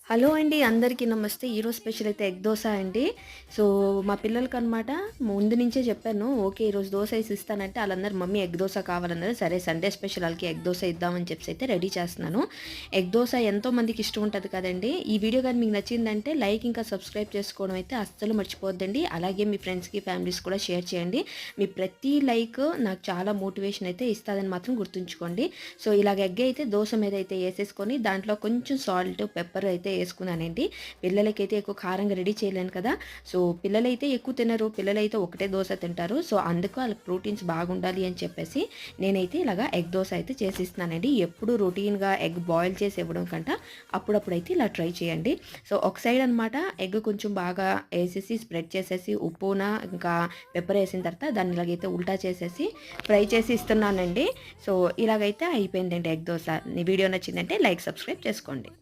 Hello అండి. అందరికీ నమస్తే. ఈరోజు స్పెషల్ అయితే ఎగ్ దోస అండి. సో, మా పిల్లలకనమాట ముందు నుంచే చెప్పాను. ఓకే. ఈరోజు దోస ఏసి ఇస్తానంటే ఆళ్ళందరూ మమ్మీ ఎగ్ దోస కావాలన్నారు. సరే సండే స్పెషల్ ఆళ్ళకి ఎగ్ దోస ఇద్దామని చెప్పేసి అయితే రెడీ చేస్తున్నాను. ఎగ్ దోస ఎంతో మందికి ఇష్టం ఉంటది కదండీ. ఈ వీడియో గాని మీకు నచ్చిందంటే లైక్ ఇంకా సబ్స్క్రైబ్ చేసుకోవడం అయితే అస్సలు మర్చిపోవద్దండి. అలాగే మీ ఫ్రెండ్స్‌కి, ఫ్యామిలీస్ కూడా షేర్ చేయండి. మీ ప్రతి లైక్ నాకు చాలా మోటివేషన్ అయితే ఇస్తదని మాత్రం గుర్తుంచుకోండి. సో, ఇలాగ ఎగ్ అయితే దోస మీద అయితే ఏసేసుకొని దాంట్లో కొంచెం సాల్ట్, పెప్పర్ అయితే ఏసుకున్నానండి. పిల్లలకైతే ఎక్కువ కారంగా రెడీ చేయలేను కదా! సో, పిల్లలైతే ఎక్కువ తినరు. పిల్లలైతే ఒకటే దోస తింటారు. సో, అందుకు ఆళ్ళకి ప్రోటీన్స్ బాగుండాలి అని చెప్పేసి నేనైతే ఇలాగా ఎగ్ దోస అయితే చేసిస్తున్నానండి. ఎప్పుడు రొటీన్‌గా ఎగ్ బాయిల్ చేసి ఇవ్వడం కంట అప్పుడప్పుడైతే ఇలా ట్రై చేయండి. సో, ఒక సైడ్ అనమాట ఎగ్ కొంచెం బాగా ఏసేసి స్ప్రెడ్ చేసేసి ఉప్పున ఇంకా పెప్పర్ ఏసిన తర్వాత దాన్ని ఇలాగైతే ఉల్టా చేసేసి ఫ్రై చేసి ఇస్తున్నానండి. సో, ఇలాగైతే అయిపోయిందండి ఎగ్ దోస. ఈ వీడియో నచ్చిందంటే లైక్, సబ్స్క్రైబ్ చేసుకోండి.